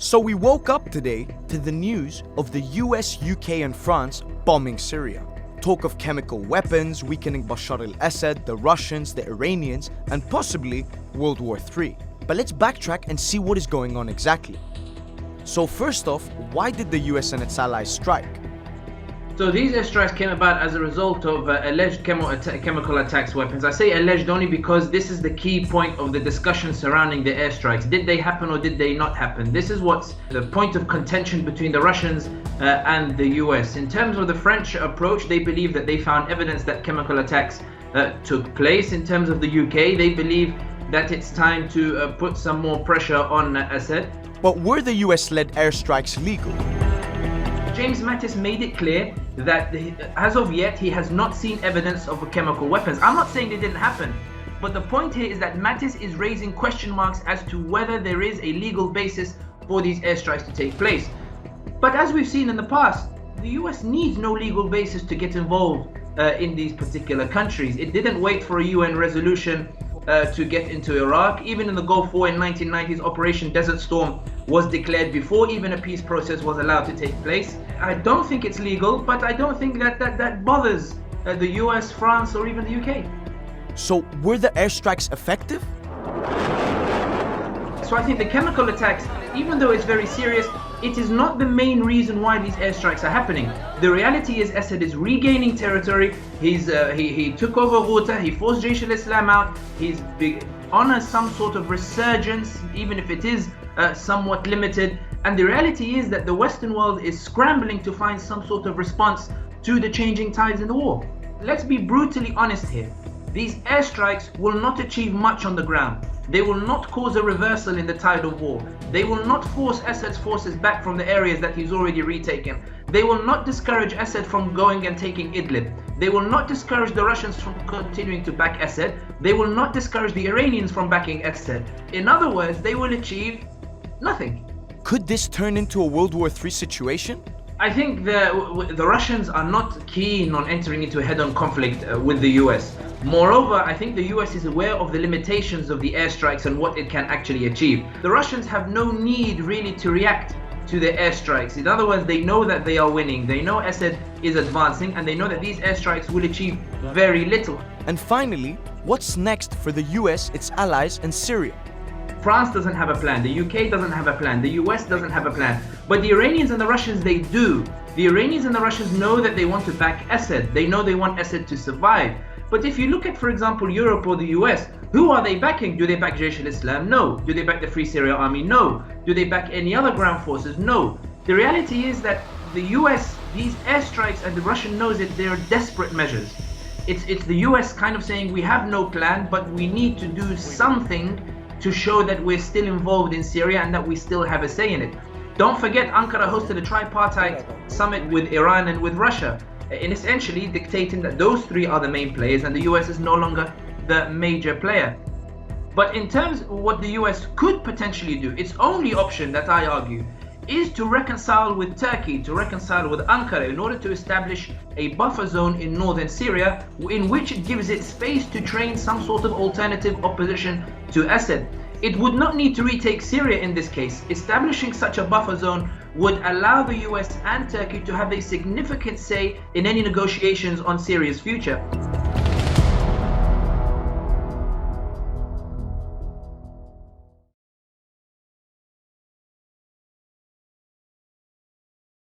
So we woke up today to the news of the US, UK and France bombing Syria. Talk of chemical weapons, weakening Bashar al-Assad, the Russians, the Iranians, and possibly World War III. But let's backtrack and see what is going on exactly. So first off, why did the US and its allies strike? So these airstrikes came about as a result of alleged chemical attacks weapons. I say alleged only because this is the key point of the discussion surrounding the airstrikes. Did they happen or did they not happen? This is what's the point of contention between the Russians and the US. In terms of the French approach, they believe that they found evidence that chemical attacks took place. In terms of the UK, they believe that it's time to put some more pressure on Assad. But were the US-led airstrikes legal? James Mattis made it clear that as of yet he has not seen evidence of chemical weapons. I'm not saying they didn't happen, but the point here is that Mattis is raising question marks as to whether there is a legal basis for these airstrikes to take place. But as we've seen in the past, the US needs no legal basis to get involved in these particular countries. It didn't wait for a UN resolution to get into Iraq. Even in the Gulf War in 1990s, Operation Desert Storm was declared before even a peace process was allowed to take place. I don't think it's legal, but I don't think that bothers the US, France, or even the UK. So were the airstrikes effective? So I think the chemical attacks, even though it's very serious, it is not the main reason why these airstrikes are happening. The reality is Assad is regaining territory. He took over Ghouta, he forced Jaish al-Islam out, he's on some sort of resurgence, even if it is somewhat limited. And the reality is that the Western world is scrambling to find some sort of response to the changing tides in the war. Let's be brutally honest here. These airstrikes will not achieve much on the ground. They will not cause a reversal in the tide of war. They will not force Assad's forces back from the areas that he's already retaken. They will not discourage Assad from going and taking Idlib. They will not discourage the Russians from continuing to back Assad. They will not discourage the Iranians from backing Assad. In other words, they will achieve nothing. Could this turn into a World War III situation? I think the Russians are not keen on entering into a head-on conflict with the US. Moreover, I think the US is aware of the limitations of the airstrikes and what it can actually achieve. The Russians have no need really to react to the airstrikes. In other words, they know that they are winning. They know Assad is advancing, and they know that these airstrikes will achieve very little. And finally, what's next for the US, its allies, and Syria? France doesn't have a plan, the UK doesn't have a plan, the US doesn't have a plan. But the Iranians and the Russians, they do. The Iranians and the Russians know that they want to back Assad. They know they want Assad to survive. But if you look at, for example, Europe or the US, who are they backing? Do they back Jaish al-Islam? No. Do they back the Free Syria Army? No. Do they back any other ground forces? No. The reality is that the US, these airstrikes, and the Russian knows it, they are desperate measures. It's the US kind of saying, we have no plan, but we need to do something to show that we're still involved in Syria and that we still have a say in it. Don't forget, Ankara hosted a tripartite summit with Iran and with Russia, in essentially dictating that those three are the main players and the US is no longer the major player. But in terms of what the US could potentially do, its only option that I argue is to reconcile with Turkey, to reconcile with Ankara in order to establish a buffer zone in northern Syria in which it gives it space to train some sort of alternative opposition to Assad. It would not need to retake Syria in this case. Establishing such a buffer zone would allow the US and Turkey to have a significant say in any negotiations on Syria's future.